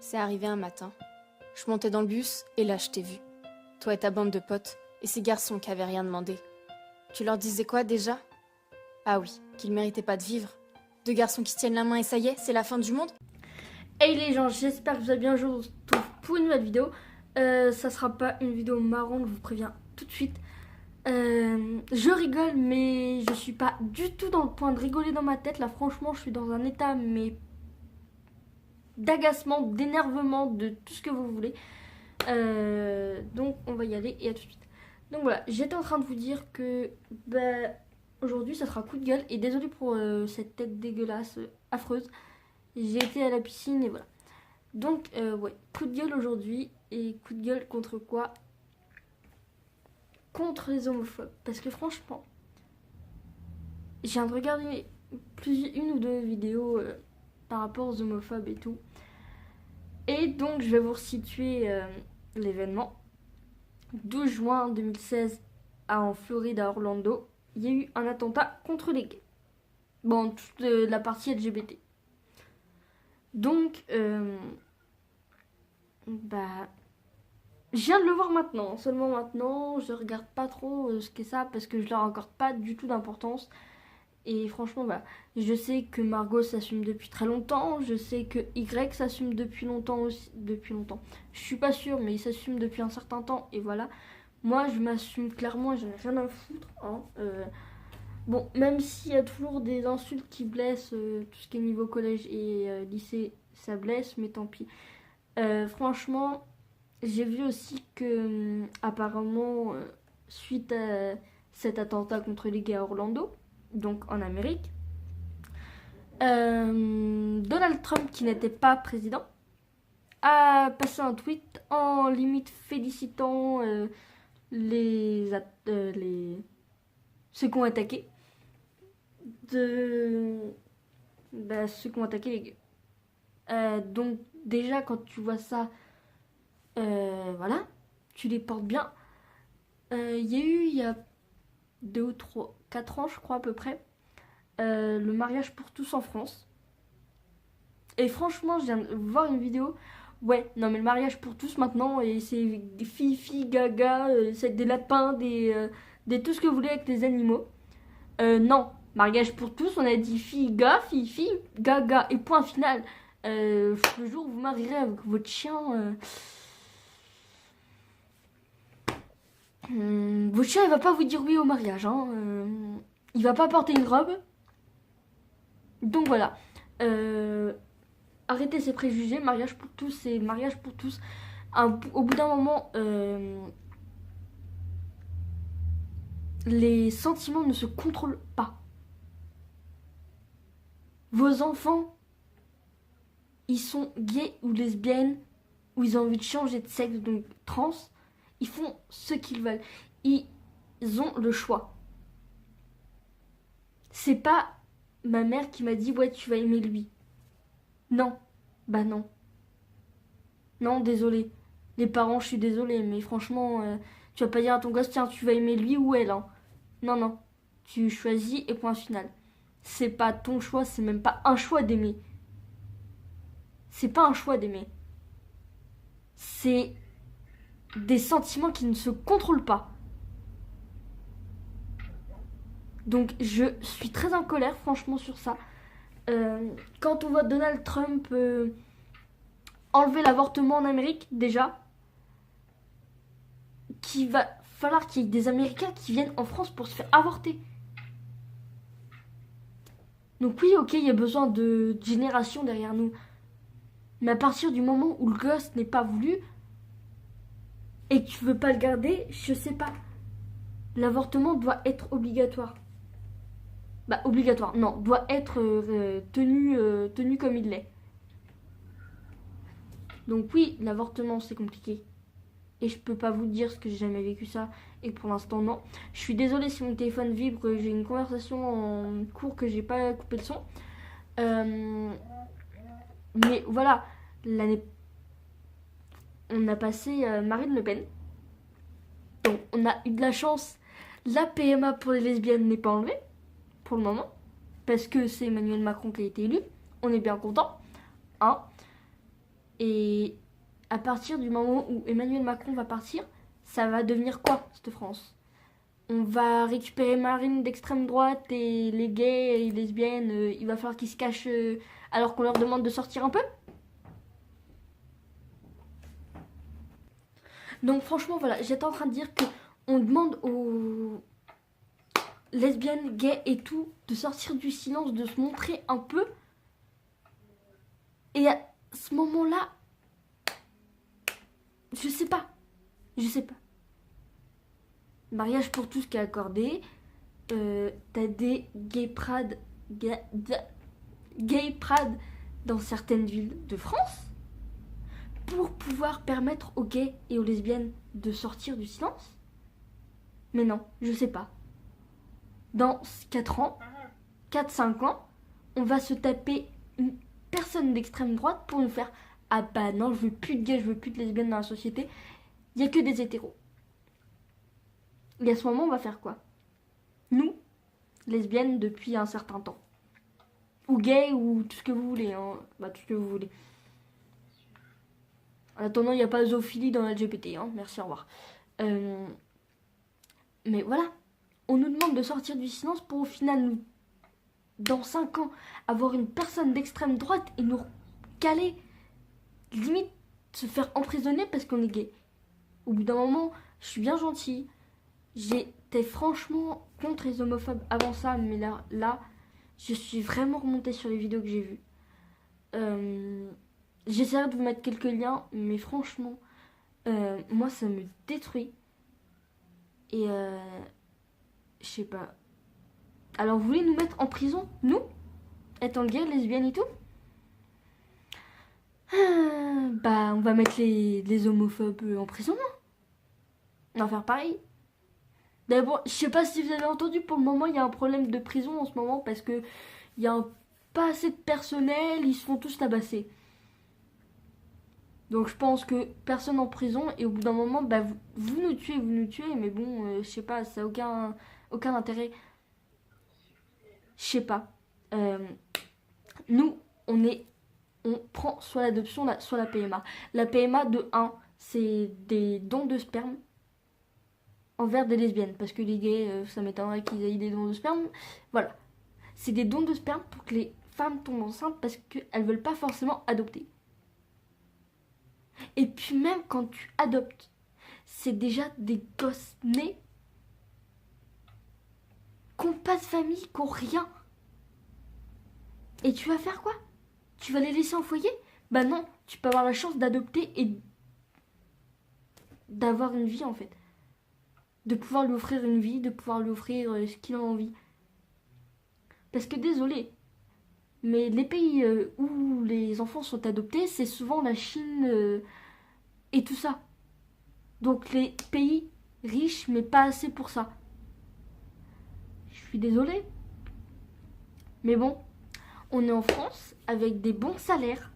C'est arrivé un matin. Je montais dans le bus et là je t'ai vu. Toi et ta bande de potes et ces garçons qui avaient rien demandé. Tu leur disais quoi déjà? Ah oui, qu'ils méritaient pas de vivre. Deux garçons qui se tiennent la main et ça y est, c'est la fin du monde? Hey les gens, j'espère que vous allez bien. Je vous retrouve pour une nouvelle vidéo. Ça sera pas une vidéo marrante, je vous préviens tout de suite. Je rigole, mais je suis pas du tout dans le point de rigoler dans ma tête. Là, franchement, je suis dans un état mais d'agacement, d'énervement, de tout ce que vous voulez. Donc, on va y aller et à tout de suite. Donc voilà, j'étais en train de vous dire que aujourd'hui, ça sera coup de gueule. Et désolé pour cette tête dégueulasse, affreuse. J'ai été à la piscine et voilà. Donc, ouais, coup de gueule aujourd'hui. Et coup de gueule contre quoi? Contre les homophobes. Parce que franchement, je viens de regarder une ou deux vidéos par rapport aux homophobes et tout. Et donc, je vais vous resituer l'événement. 12 juin 2016, en Floride, à Orlando, il y a eu un attentat contre les gays. Bon, toute la partie LGBT. Donc, je viens de le voir maintenant, seulement maintenant, je regarde pas trop ce qu'est ça parce que je leur accorde pas du tout d'importance. Et franchement, je sais que Margot s'assume depuis très longtemps, je sais que Y s'assume depuis longtemps aussi, depuis longtemps. Je suis pas sûre, mais il s'assume depuis un certain temps, et voilà. Moi, je m'assume clairement, j'en ai rien à foutre, hein. Bon, même s'il y a toujours des insultes qui blessent, tout ce qui est niveau collège et lycée, ça blesse, mais tant pis. Franchement, j'ai vu aussi que, apparemment, suite à cet attentat contre les gays à Orlando, donc en Amérique, Donald Trump, qui n'était pas président, a passé un tweet en limite félicitant ceux qui ont attaqué ceux qui ont attaqué les gays. Donc déjà quand tu vois ça, voilà, tu les portes bien. Il y a 2 ou 3, 4 ans je crois à peu près, le mariage pour tous en France. Et franchement, je viens de voir une vidéo. Ouais, non mais le mariage pour tous maintenant, et c'est des filles, gaga, c'est des lapins, des tout ce que vous voulez avec les animaux. Non, mariage pour tous, on a dit filles, gars, filles, gaga, et point final. Le jour où vous marierez avec votre chien, votre chien il va pas vous dire oui au mariage, hein. Il va pas porter une robe. Donc voilà. Arrêtez ces préjugés, mariage pour tous, c'est mariage pour tous. Au bout d'un moment, les sentiments ne se contrôlent pas. Vos enfants, ils sont gays ou lesbiennes, ou ils ont envie de changer de sexe, donc trans, ils font ce qu'ils veulent. Ils ont le choix. C'est pas ma mère qui m'a dit ouais tu vas aimer lui. Non, non. Non, désolé. Les parents, je suis désolée, mais franchement, tu vas pas dire à ton gosse, tiens, tu vas aimer lui ou elle, hein. Non. Tu choisis et point final. C'est pas ton choix, c'est même pas un choix d'aimer. C'est pas un choix d'aimer. C'est des sentiments qui ne se contrôlent pas. Donc je suis très en colère, franchement, sur ça. Quand on voit Donald Trump enlever l'avortement en Amérique, déjà, qu'il va falloir qu'il y ait des Américains qui viennent en France pour se faire avorter. Donc oui, ok, il y a besoin de génération derrière nous. Mais à partir du moment où le gosse n'est pas voulu et que tu veux pas le garder, je sais pas. L'avortement doit être obligatoire. Obligatoire, non, doit être tenu comme il l'est. Donc oui, l'avortement c'est compliqué. Et je peux pas vous dire ce que j'ai jamais vécu ça. Et pour l'instant non. Je suis désolée si mon téléphone vibre, j'ai une conversation en cours que j'ai pas coupé le son. Mais voilà, l'année... On a passé Marine Le Pen. Donc on a eu de la chance. La PMA pour les lesbiennes n'est pas enlevée. Pour le moment. Parce que c'est Emmanuel Macron qui a été élu. On est bien content. Hein. Et à partir du moment où Emmanuel Macron va partir, ça va devenir quoi, cette France? On va récupérer Marine d'extrême droite et les gays et les lesbiennes, il va falloir qu'ils se cachent alors qu'on leur demande de sortir un peu. Donc franchement, voilà, j'étais en train de dire que on demande aux lesbiennes, gays et tout de sortir du silence, de se montrer un peu. Et à ce moment-là, je sais pas. Mariage pour tous qui est accordé. T'as des gay pride dans certaines villes de France pour pouvoir permettre aux gays et aux lesbiennes de sortir du silence. Mais non, je sais pas. Dans 4 ans, 4-5 ans, on va se taper une personne d'extrême droite pour nous faire « Ah bah non, je veux plus de gays, je veux plus de lesbiennes dans la société. Il n'y a que des hétéros. » Et à ce moment, on va faire quoi? Nous, lesbiennes depuis un certain temps. Ou gays, ou tout ce que vous voulez. Hein. Bah, tout ce que vous voulez. En attendant, il n'y a pas de zoophilie dans la LGBT. Hein. Merci, au revoir. Mais voilà. On nous demande de sortir du silence pour au final, nous, dans 5 ans, avoir une personne d'extrême droite et nous caler, limite, se faire emprisonner parce qu'on est gay. Au bout d'un moment, je suis bien gentille. J'étais franchement contre les homophobes avant ça, mais là, je suis vraiment remontée sur les vidéos que j'ai vues. J'essaierai de vous mettre quelques liens, mais franchement, moi, ça me détruit. Et je sais pas. Alors, vous voulez nous mettre en prison, nous, étant gay, lesbienne et tout? Bah, on va mettre les homophobes en prison. On va faire pareil. D'abord, je sais pas si vous avez entendu, pour le moment, il y a un problème de prison en ce moment parce que il y a pas assez de personnel, ils se font tous tabasser. Donc je pense que personne en prison et au bout d'un moment, bah, vous nous tuez, mais bon, je sais pas, ça n'a aucun intérêt. Je sais pas. Nous, on prend soit l'adoption, soit la PMA. La PMA de 1, c'est des dons de sperme envers des lesbiennes, parce que les gays, ça m'étonnerait qu'ils aient des dons de sperme. Voilà. C'est des dons de sperme pour que les femmes tombent enceintes parce qu'elles veulent pas forcément adopter. Et puis même quand tu adoptes, c'est déjà des gosses nés qu'on pas de famille, qu'on rien. Et tu vas faire quoi? Tu vas les laisser en foyer? Bah non, tu peux avoir la chance d'adopter et d'avoir une vie en fait. De pouvoir lui offrir une vie, de pouvoir lui offrir ce qu'il a envie. Parce que désolé, mais les pays où les enfants sont adoptés, c'est souvent la Chine et tout ça. Donc les pays riches, mais pas assez pour ça. Je suis désolée. Mais bon, on est en France avec des bons salaires,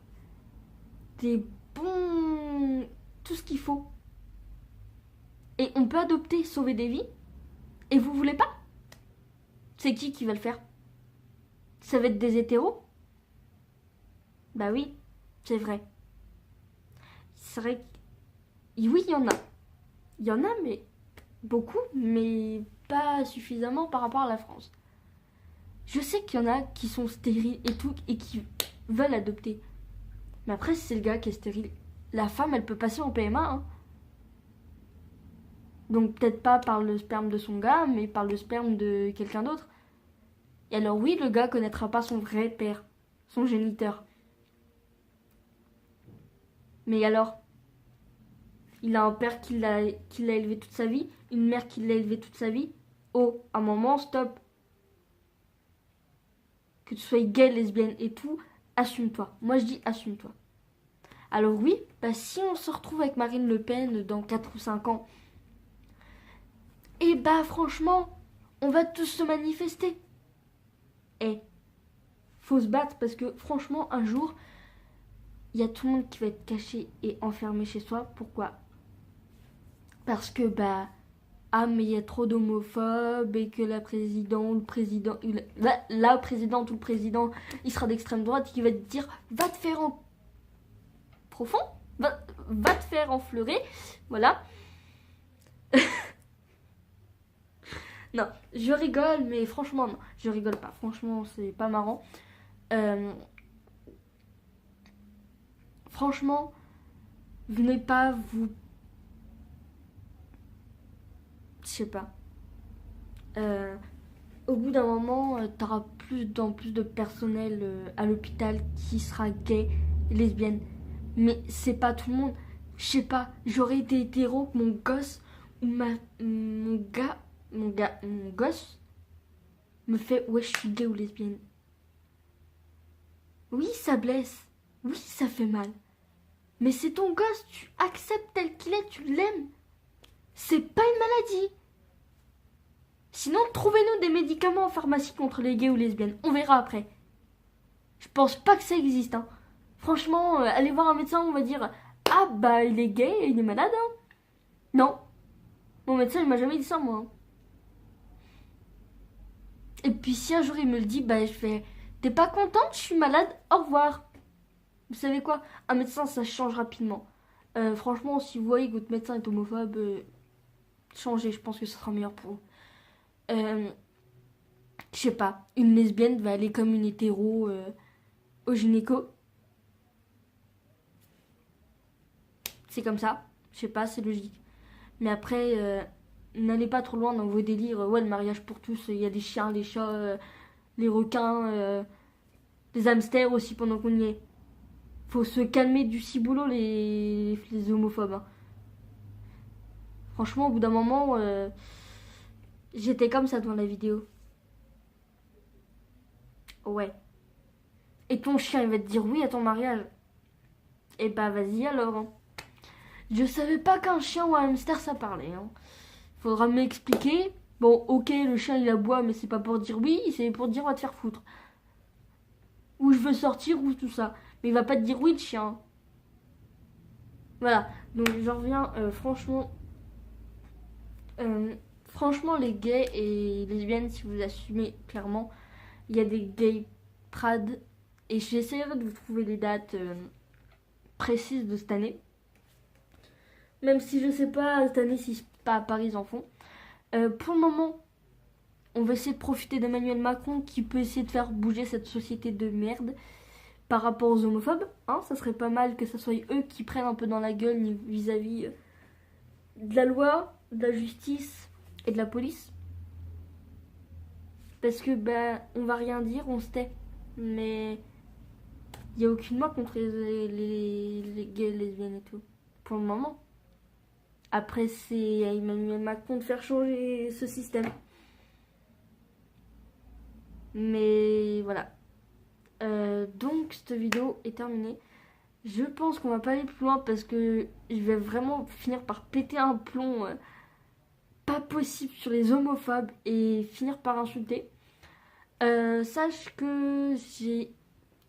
des bons... tout ce qu'il faut. Et on peut adopter, sauver des vies. Et vous voulez pas? C'est qui va le faire? Ça va être des hétéros? Bah oui, c'est vrai. C'est vrai que... Oui, il y en a. Il y en a, mais beaucoup, mais pas suffisamment par rapport à la France. Je sais qu'il y en a qui sont stériles et tout, et qui veulent adopter. Mais après, si c'est le gars qui est stérile, la femme, elle peut passer en PMA, hein. Donc peut-être pas par le sperme de son gars, mais par le sperme de quelqu'un d'autre. Et alors oui, le gars connaîtra pas son vrai père, son géniteur. Mais alors, il a un père qui l'a élevé toute sa vie, une mère qui l'a élevé toute sa vie. Oh, un moment, stop. Que tu sois gay, lesbienne et tout, assume-toi. Moi je dis assume-toi. Alors oui, bah si on se retrouve avec Marine Le Pen dans 4 ou 5 ans, et bah franchement, on va tous se manifester. Faut se battre parce que franchement, un jour, il y a tout le monde qui va être caché et enfermé chez soi. Pourquoi? Parce que mais il y a trop d'homophobes et que la présidente ou le président, la présidente ou le président, il sera d'extrême droite, qui va te dire, va te faire profond, va te faire enfleurer, voilà. Non, je rigole, mais franchement, non, je rigole pas. Franchement, c'est pas marrant. Franchement, venez pas vous... Je sais pas. Au bout d'un moment, t'auras plus de personnel à l'hôpital qui sera gay, lesbienne. Mais c'est pas tout le monde. Je sais pas, j'aurais été hétéro, mon gosse ou mon gosse me fait ouais, je suis gay ou lesbienne. Oui, ça blesse. Oui, ça fait mal. Mais c'est ton gosse, tu acceptes tel qu'il est, tu l'aimes. C'est pas une maladie. Sinon, trouvez-nous des médicaments en pharmacie contre les gays ou lesbiennes. On verra après. Je pense pas que ça existe. Hein. Franchement, allez voir un médecin, on va dire ah bah il est gay, il est malade. Hein. Non. Mon médecin, il m'a jamais dit ça, moi. Et puis si un jour il me le dit, bah je fais t'es pas contente, je suis malade, au revoir. Vous savez quoi? Un médecin, ça change rapidement. Franchement, si vous voyez que votre médecin est homophobe, changez, je pense que ce sera meilleur pour vous. Je sais pas, une lesbienne va aller comme une hétéro au gynéco. C'est comme ça, je sais pas, c'est logique. Mais après, n'allez pas trop loin dans vos délires. Ouais, le mariage pour tous, il y a des chiens, des chats, les requins, des hamsters aussi pendant qu'on y est. Faut se calmer du ciboulot, les homophobes. Hein. Franchement, au bout d'un moment, j'étais comme ça dans la vidéo. Ouais. Et ton chien, il va te dire oui à ton mariage. Et bah, vas-y alors. Hein. Je savais pas qu'un chien ou un hamster, ça parlait. Hein. Faudra m'expliquer. Bon, ok, le chien, il aboie, mais c'est pas pour dire oui, c'est pour dire va te faire foutre. Ou je veux sortir, ou tout ça. Mais il va pas te dire oui, le chien. Voilà. Donc, j'en reviens, franchement... franchement, les gays et lesbiennes, si vous assumez clairement, il y a des gay pride. Et j'essaierai de vous trouver les dates précises de cette année. Même si je sais pas cette année si pas à Paris ils en font. Pour le moment, on va essayer de profiter d'Emmanuel Macron qui peut essayer de faire bouger cette société de merde par rapport aux homophobes. Hein, ça serait pas mal que ce soit eux qui prennent un peu dans la gueule vis-à-vis de la loi, de la justice et de la police. Parce que on va rien dire, on se tait. Mais il n'y a aucune loi contre les gays, lesbiennes et tout. Pour le moment. Après, c'est à Emmanuel Macron de faire changer ce système. Mais voilà. Donc, cette vidéo est terminée. Je pense qu'on va pas aller plus loin parce que je vais vraiment finir par péter un plomb pas possible sur les homophobes et finir par insulter. Sache que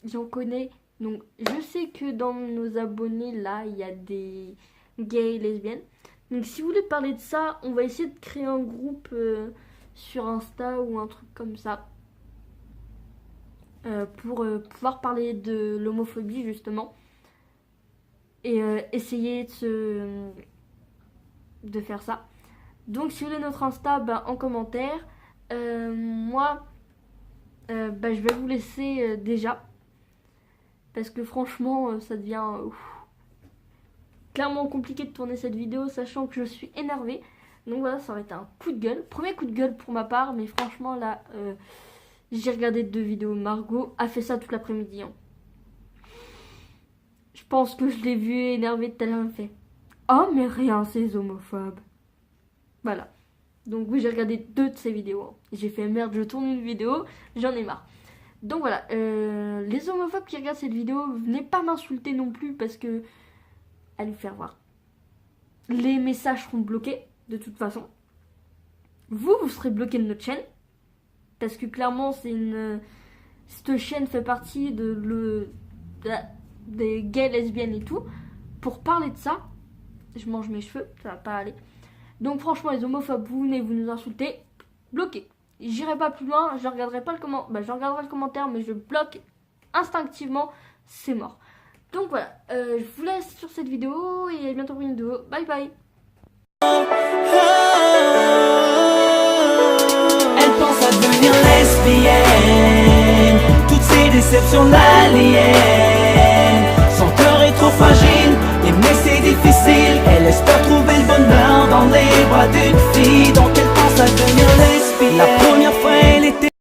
j'en connais. Donc, je sais que dans nos abonnés, là, il y a des gays et lesbiennes. Donc, si vous voulez parler de ça, on va essayer de créer un groupe sur Insta ou un truc comme ça. Pour pouvoir parler de l'homophobie, justement. Et essayer de faire ça. Donc, si vous voulez notre Insta, en commentaire. Moi, je vais vous laisser déjà. Parce que franchement, ça devient clairement compliqué de tourner cette vidéo, sachant que je suis énervée. Donc voilà, ça aurait été un coup de gueule. Premier coup de gueule pour ma part, mais franchement, là, j'ai regardé 2 vidéos. Margot a fait ça toute l'après-midi. Hein. Je pense que je l'ai vue énervée tout à l'heure. Elle me fait oh, mais rien, c'est homophobe. Voilà. Donc oui, j'ai regardé 2 de ces vidéos. Hein. J'ai fait merde, je tourne une vidéo, j'en ai marre. Donc voilà, les homophobes qui regardent cette vidéo, venez pas m'insulter non plus parce que... Allez faire voir. Les messages seront bloqués, de toute façon. Vous serez bloqué de notre chaîne. Parce que clairement, cette chaîne fait partie des gays, lesbiennes et tout. Pour parler de ça, je mange mes cheveux, ça va pas aller. Donc franchement, les homophobes, vous venez, vous nous insultez, bloquez. J'irai pas plus loin, je regarderai pas je regarderai le commentaire, mais je bloque instinctivement, c'est mort. Donc voilà, je vous laisse vidéo et à bientôt pour une vidéo. Bye bye. Elle pense à devenir lesbienne, toutes ces déceptions l'aliènent.